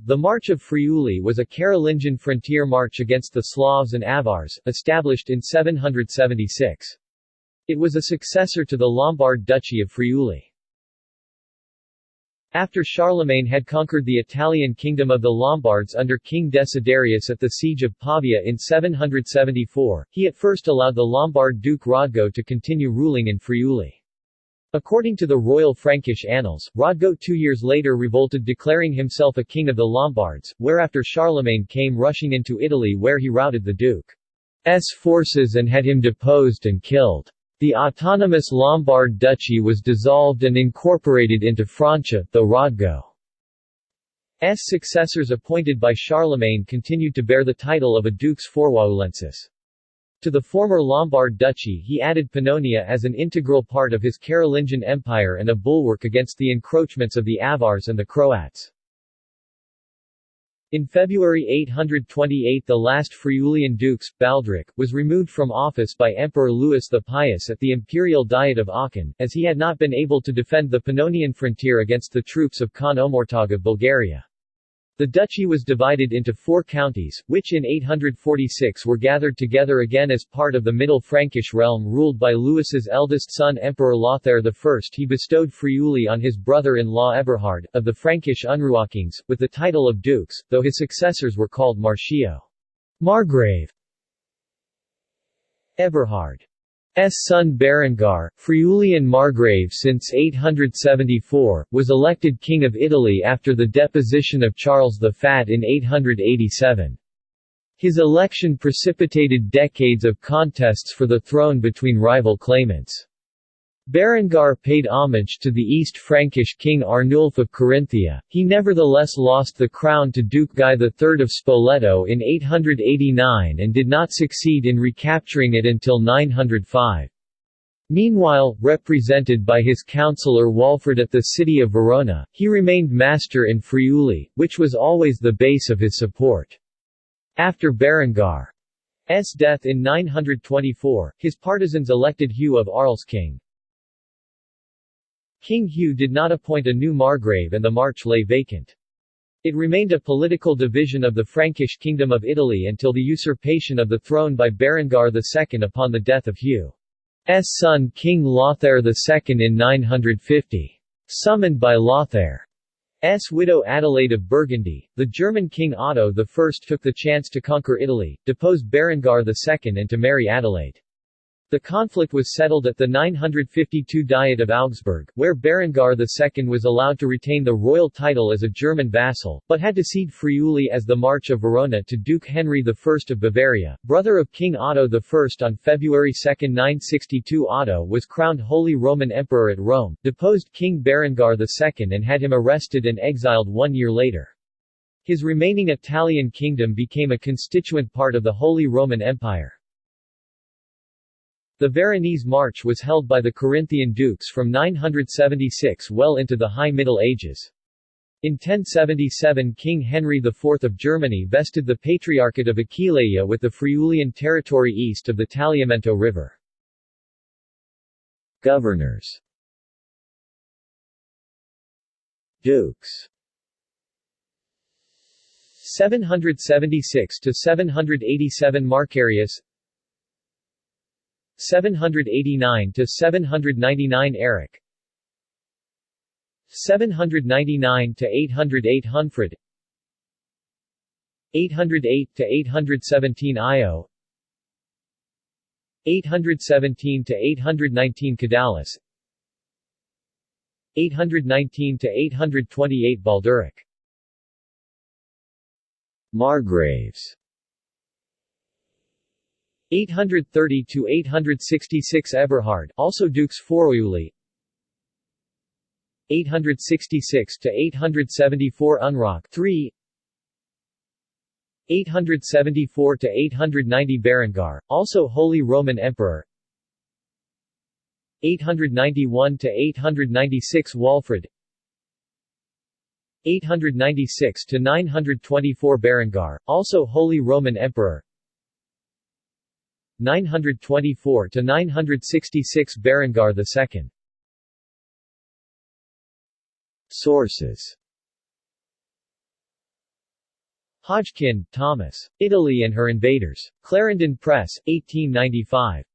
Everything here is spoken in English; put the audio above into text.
The March of Friuli was a Carolingian frontier march against the Slavs and Avars, established in 776. It was a successor to the Lombard Duchy of Friuli. After Charlemagne had conquered the Italian kingdom of the Lombards under King Desiderius at the siege of Pavia in 774, he at first allowed the Lombard Duke Rodgo to continue ruling in Friuli. According to the Royal Frankish Annals, Rodgo 2 years later revolted, declaring himself a king of the Lombards, whereafter Charlemagne came rushing into Italy, where he routed the Duke's forces and had him deposed and killed. The autonomous Lombard duchy was dissolved and incorporated into Francia, though Rodgo's successors appointed by Charlemagne continued to bear the title of a dux forwaulensis. To the former Lombard duchy he added Pannonia as an integral part of his Carolingian Empire and a bulwark against the encroachments of the Avars and the Croats. In February 828 the last Friulian dux, Baldric, was removed from office by Emperor Louis the Pious at the Imperial Diet of Aachen, as he had not been able to defend the Pannonian frontier against the troops of Khan Omurtag of Bulgaria. The duchy was divided into 4 counties, which in 846 were gathered together again as part of the Middle Frankish realm ruled by Louis's eldest son Emperor Lothair I. He bestowed Friuli on his brother-in-law Eberhard, of the Frankish Unruakings, with the title of dukes, though his successors were called Marchio, Margrave. Eberhard's son Berengar, Friulian Margrave since 874, was elected King of Italy after the deposition of Charles the Fat in 887. His election precipitated decades of contests for the throne between rival claimants. Berengar paid homage to the East Frankish king Arnulf of Carinthia. He nevertheless lost the crown to Duke Guy III of Spoleto in 889 and did not succeed in recapturing it until 905. Meanwhile, represented by his councillor Walfrid at the city of Verona, he remained master in Friuli, which was always the base of his support. After Berengar's death in 924, his partisans elected Hugh of Arles king. King Hugh did not appoint a new Margrave and the March lay vacant. It remained a political division of the Frankish Kingdom of Italy until the usurpation of the throne by Berengar II upon the death of Hugh's son King Lothair II in 950. Summoned by Lothair's widow Adelaide of Burgundy, the German King Otto I took the chance to conquer Italy, depose Berengar II and to marry Adelaide. The conflict was settled at the 952 Diet of Augsburg, where Berengar II was allowed to retain the royal title as a German vassal, but had to cede Friuli as the March of Verona to Duke Henry I of Bavaria, brother of King Otto I. On February 2, 962 Otto was crowned Holy Roman Emperor at Rome, deposed King Berengar II and had him arrested and exiled 1 year later. His remaining Italian kingdom became a constituent part of the Holy Roman Empire. The Veronese March was held by the Carinthian dukes from 976 well into the High Middle Ages. In 1077 King Henry IV of Germany vested the Patriarchate of Aquileia with the Friulian territory east of the Tagliamento River. Governors. Dukes. 776 to 787 Marcarius, 789 to 799 Eric, 799 to 808 Hunfrid, 808 to 817 Io, 817 to 819 Cadalus, 819 to 828 Balduric. Margraves. 830 to 866 Eberhard, also Dux Friuli. 866 to 874 Unrock 3. 874 to 890 Berengar, also Holy Roman Emperor. 891 to 896 Walfrid. 896 to 924 Berengar, also Holy Roman Emperor. 924 to 966 Berengar II. Sources. Hodgkin, Thomas. Italy and Her Invaders. Clarendon Press, 1895.